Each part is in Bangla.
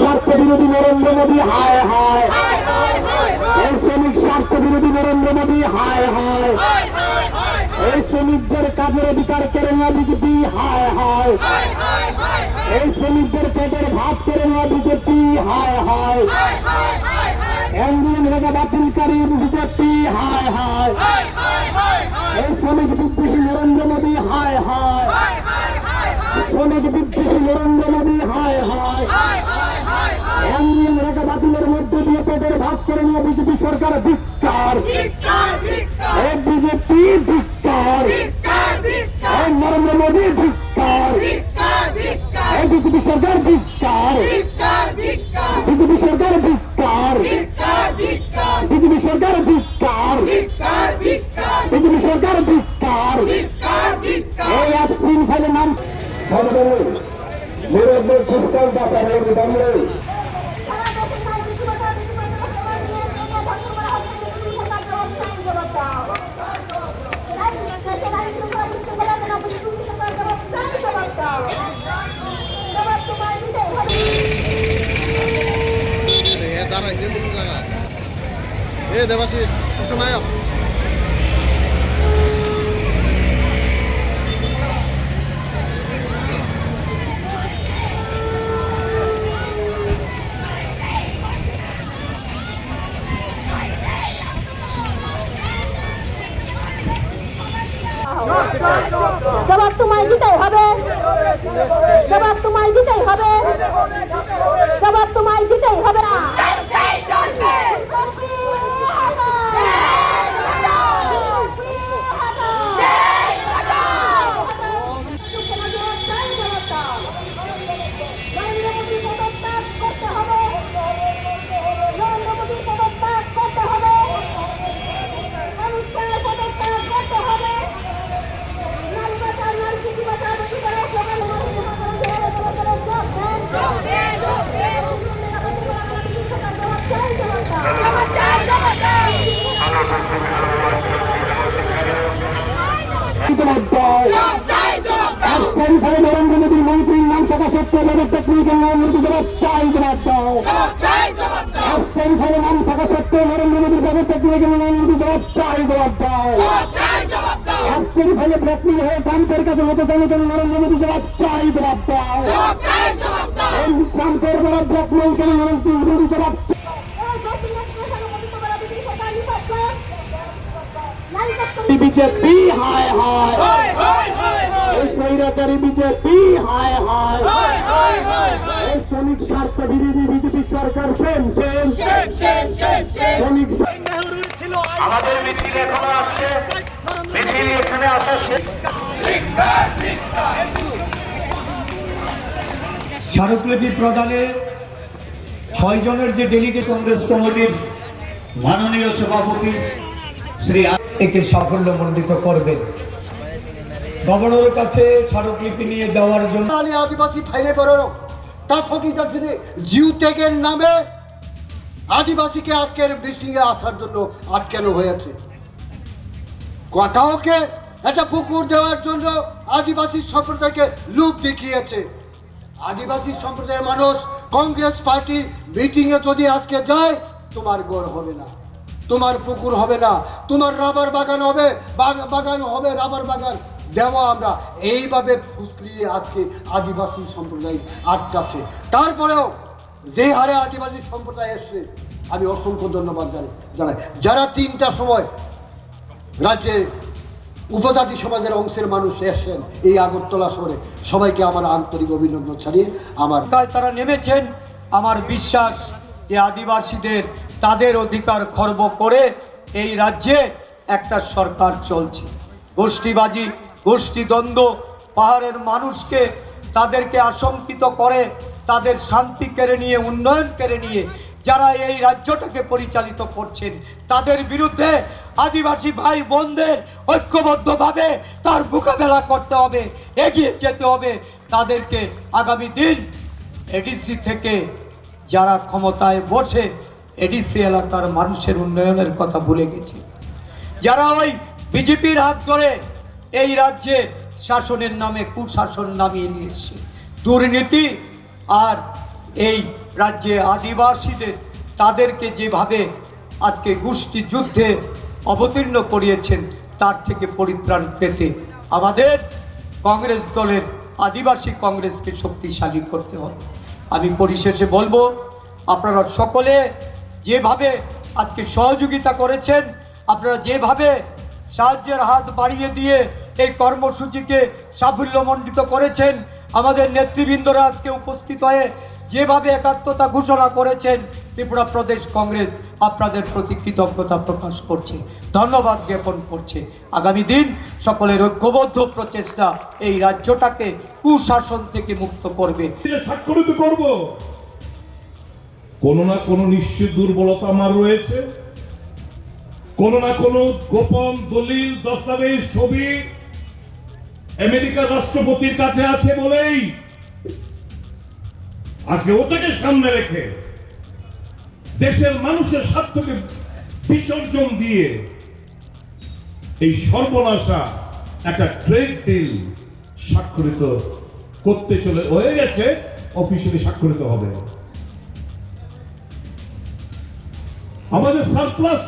স্বার্থ বিরোধী নরেন্দ্র মোদী হায় হায়, এই শ্রমিক স্বার্থ বিরোধী নরেন্দ্র মোদী হায় হায়, এই শ্রমিকদের কাজের অধিকার কেড়ে নেওয়া বিজেপি হায় হায়, এই শ্রমিকদের পেটের ভাত কেড়ে নেওয়া বিজেপি হায় হায়, রেখা বাতিলকারী বিজেপি হায় হায়, এই শ্রমিক বিদ্বেষী নরেন্দ্র মোদী হায় হায়, শ্রমিক বিদ্বেষী নরেন্দ্র মোদী হায় হায়, রেখা বাতিলের মধ্যে দিয়ে পেটের ভাত কেড়ে নেওয়া বিজেপি সরকার ধিক্কার, এই বিজেপি ধিক্কার, এই নরেন্দ্র মোদী ধিক্কার, এই বিজেপি সরকার ধিক্কার, বিজেপি সরকার ধিক্কার, বিজেপি সরকার ধিক্কার, বিজেপি সরকার ধিক্কার, এই অ্যাপসিন ফাইলের নাম নিরঞ্জন খ্রিস্টান বাঁচানোর দামে দাঁড়াইছে কোনো জায়গা এ দেবাশিস কিছু নাই জবাব তোমায় দিতেই হবে, জবাব তোমায় দিতেই হবে, জবাব তোমায় দিতেই হবে না। নরেন্দ্র মোদীর মন্ত্রীর নাম থাকা সত্ত্বেও তাদের টেকনিক্যাল নাম জবাব চাই, জবাব দাও। নাম থাকা সত্ত্বেও নরেন্দ্র মোদীর তাদের টেকনিক্যাল নাম জবাব চাই, জবাব দাও। ফলে ব্ল্যাকমেল হয়ে ট্রাম্পের কাছে হতে চান নরেন্দ্র মোদী জবাব চাই, জবাব দাও। ট্রাম্পের দ্বারা ব্ল্যাকমেল কেন নরেন্দ্র মোদী জবাব বিজেপি হায় হায়, এই স্বৈরাচারী বিজেপি হায় হায়, এই শ্রমিক স্বার্থ বিরোধী বিজেপি সরকার সেম সেম শ্রমিক। আমাদের মিছিল এখনো আসছে, মিছিল এখানে আসা স্মারকলিপি প্রদানে 6 জনের যে ডেলিগেট কংগ্রেস কমিটির মাননীয় সভাপতি শ্রী একে সাফল্যমণ্ডিত করবেন। গভর্নরের কাছে স্মারকলিপি নিয়ে যাওয়ার জন্য আদিবাসী ফাইলে বেরোনো তা থকি যাচ্ছে জিউ ত্যাগের নামে আদিবাসীকে আজকের মিটিংয়ে আসার জন্য আটকানো হয়েছে। কাউকে একটা পুকুর দেওয়ার জন্য আদিবাসী সম্প্রদায়কে লোভ দেখিয়েছে। আদিবাসী সম্প্রদায়ের মানুষ কংগ্রেস পার্টির মিটিংয়ে যদি আজকে যায়, তোমার গড় হবে না, তোমার পুকুর হবে না, তোমার রাবার বাগান হবে, বাগান হবে রাবার বাগান দেওয়া আমরা এইভাবে ফুসলিয়ে আজকে আদিবাসী সম্প্রদায় আটকাচ্ছে। তারপরেও যে হারে আদিবাসী সম্প্রদায় এসছে, আমি অসংখ্য ধন্যবাদ জানাই যারা 3টার সময় রাজ্যের উপজাতি সমাজের অংশের মানুষ এসেছেন এই আগরতলা শহরে। সবাইকে আমার আন্তরিক অভিনন্দন ছাড়িয়ে আমার তারা নেমেছেন। আমার বিশ্বাস যে আদিবাসীদের তাদের অধিকার খর্ব করে এই রাজ্যে একটা সরকার চলছে। গোষ্ঠীবাজি, গোষ্ঠীদ্বন্দ্ব, পাহাড়ের মানুষকে তাদেরকে আশঙ্কিত করে, তাদের শান্তি কেড়ে নিয়ে, উন্নয়ন কেড়ে নিয়ে যারা এই রাজ্যটাকে পরিচালিত করছেন, তাদের বিরুদ্ধে আদিবাসী ভাই বোনদের ঐক্যবদ্ধভাবে তার মোকাবেলা করতে হবে, এগিয়ে যেতে হবে। তাদেরকে আগামী দিন এডিসি থেকে যারা ক্ষমতায় বসে এডিসি এলাকার মানুষের উন্নয়নের কথা ভুলে গেছে, যারা ওই বিজেপির হাত ধরে এই রাজ্যে শাসনের নামে কুশাসন নামিয়ে নিয়ে এসছে, দুর্নীতি আর এই রাজ্যে আদিবাসীদের তাদেরকে যেভাবে আজকে গোষ্ঠী যুদ্ধে অবতীর্ণ করিয়েছেন তার থেকে পরিত্রাণ পেতে আমাদের কংগ্রেস দলের আদিবাসী কংগ্রেসকে শক্তিশালী করতে হবে। আমি পরিশেষে বলবো, আপনারা সকলে যেভাবে আজকে সহযোগিতা করেছেন, আপনারা যেভাবে সাহায্যের হাত বাড়িয়ে দিয়ে এই কর্মসূচিকে সাফল্যমণ্ডিত করেছেন, আমাদের নেতৃবৃন্দরা আজকে উপস্থিত হয়ে যেভাবে একাত্মতা ঘোষণা করেছেন, ত্রিপুরা প্রদেশ কংগ্রেস আপনাদের প্রতি কৃতজ্ঞতা প্রকাশ করছে, ধন্যবাদ জ্ঞাপন করছে। আগামী দিন সকলের ঐক্যবদ্ধ প্রচেষ্টা এই রাজ্যটাকে কুশাসন থেকে মুক্ত করবে। স্বাক্ষরিত করব। কোনো না কোনো নিশ্চিত দুর্বলতা আমার রয়েছে, কোনো না কোনো গোপন দলিল দস্তাবেজ ছবি আমেরিকার রাষ্ট্রপতির কাছে আছে বলেই আজকে ওটাকে সামনে রেখে দেশের মানুষের স্বার্থকে বিসর্জন দিয়ে এই সর্বনাশা একটা ট্রেড ডিল স্বাক্ষরিত করতে চলে হয়ে গেছে, অফিসিয়ালি স্বাক্ষরিত হবে। আমাদের সারপ্লাস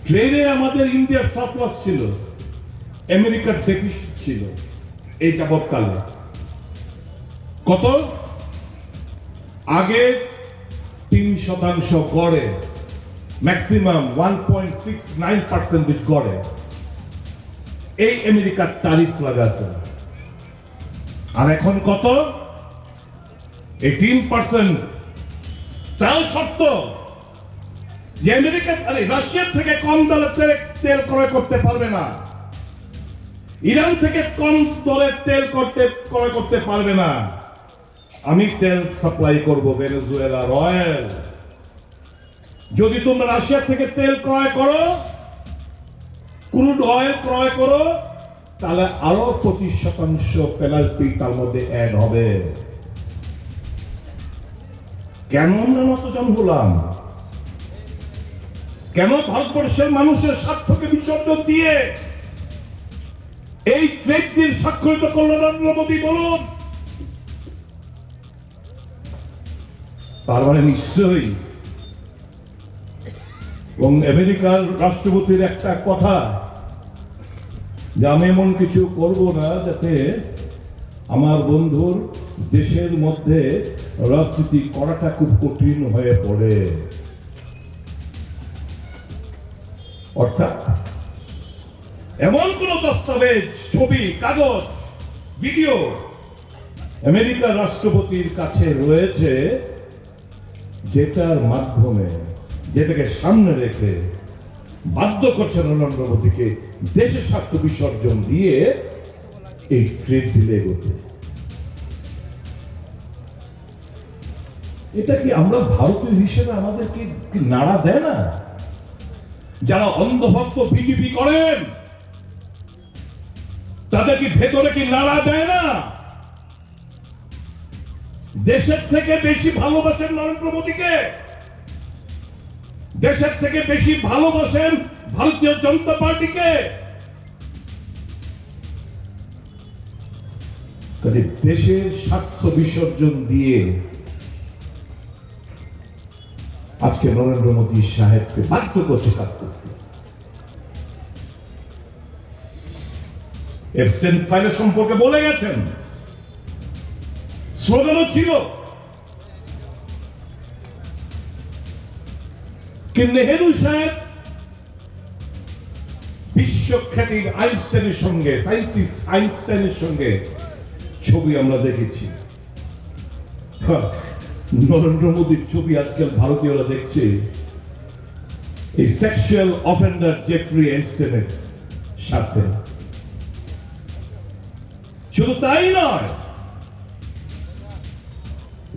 ট্রেনে আমাদের ইন্ডিয়ার সারপ্লাস ছিল, আমেরিকার ডেফিসিট ছিল এই যাবৎকালে। কত? আগে 3% গড়ে, ম্যাক্সিমাম 1.69% গড়ে এই আমেরিকার ট্যারিফ লাগাতো। আর এখন কত? 18%। তাও শর্ত যে আমেরিকা রাশিয়ার থেকে কম দরে তেল ক্রয় করতে পারবে না, ইরান থেকে কম দরে তেল ক্রয় করতে পারবে না। আমি তেল সাপ্লাই করব ভেনেজুয়েলার অয়েল। যদি তোমরা রাশিয়া থেকে তেল ক্রয় করো, ক্রুড অয়েল ক্রয় করো, তাহলে আরো 25% পেনাল্টি তার মধ্যে অ্যাড হবে। কেন আমরা নতজন হলাম? কেন ভারতবর্ষের মানুষের স্বার্থকে বিসর্জন দিয়ে এই ট্রেড ডিল স্বাক্ষরিত করল নরেন্দ্র মোদী? বলুন। তার মানে নিশ্চয়ই, এবং আমেরিকার রাষ্ট্রপতির একটা কথা যে আমি এমন কিছু করব না যাতে আমার বন্ধুর দেশের মধ্যে রাজনীতি করাটা খুব কঠিন হয়ে পড়ে। অর্থাৎ এমন কোন দস্তাবেজ, ছবি, কাগজ, ভিডিও আমেরিকার রাষ্ট্রপতির কাছে রয়েছে যেটার মাধ্যমে, যেটাকে সামনে রেখে বাধ্য করছে নরেন্দ্র মোদীকে দেশের স্বার্থ বিসর্জন দিয়ে এই ট্রেড ডিলে এগোতে। এটা কি আমরা ভারতীয় হিসেবে আমাদেরকে নাড়া দেয় না? যারা অন্ধভক্ত বিজেপি করেন তাদের কি ভেতরে কি নাড়া দেয় না? দেশের থেকে বেশি ভালোবাসেন নরেন্দ্র মোদীকে, দেশের থেকে বেশি ভালোবাসেন ভারতীয় জনতা পার্টিকে। দেশের স্বার্থ বিসর্জন দিয়ে আজকে নরেন্দ্র মোদী সাহেবকে বাধ্য করছে কাজ করতে। এফস্টেন ফাইলের সম্পর্কে বলে গেছেন, স্লোগানও ছিল কি নেহেরু সাহেব বিশ্বখ্যাতির আইনস্টাইনের সঙ্গে, সায়েন্টিস্ট আইনস্টাইনের সঙ্গে ছবি আমরা দেখেছি। নরেন্দ্র মোদীর ছবি আজকাল ভারতীয়রা দেখছে এই সেক্সুয়াল অফেন্ডার জেফ্রি আইনস্টাইনের সাথে। শুধু তাই নয়,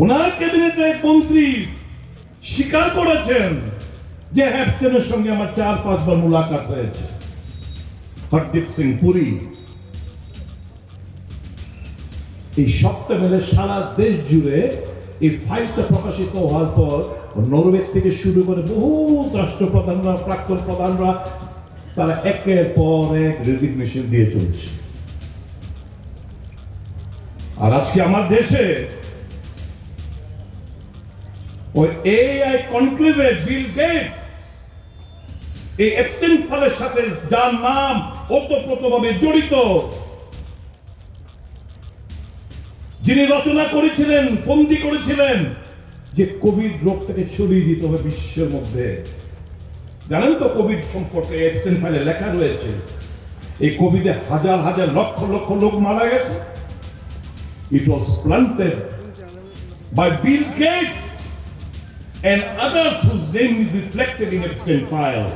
ওনার ক্যাবিনেটের মন্ত্রী স্বীকার করেছেন যে হ্যাপসেনের সঙ্গে আমার 4-5 বার মুলাকাত হয়েছে। হরদীপ সিং পুরী। এই সবটা মিলে সারা দেশ জুড়ে এই ফাইলটা প্রকাশিত হওয়ার পর নরওয়ে থেকে শুরু করে বহু রাষ্ট্রপ্রধানরা, প্রাক্তন প্রধানরা তারা একের পর এক রেজিগনেশন দিয়ে চলছে। আর আজকে আমার দেশে ওই এআই কনক্লেভে বিল গেটস এই এপস্টাইন ফাইলের সাথে যার নাম ওতপ্রোতভাবে জড়িত, যিনি রচনা করেছিলেন, বন্দী করেছিলেন যে কোভিড রোগটাকে ছড়িয়ে দিতে হবে বিশ্বের মধ্যে। জানেন তো কোভিড সম্পর্কে এপস্টাইন ফাইলে লেখা রয়েছে এই কোভিডে হাজার হাজার লক্ষ লক্ষ লোক মারা গেছে। It was planted by Bill Gates and others whose name is reflected in Epstein file.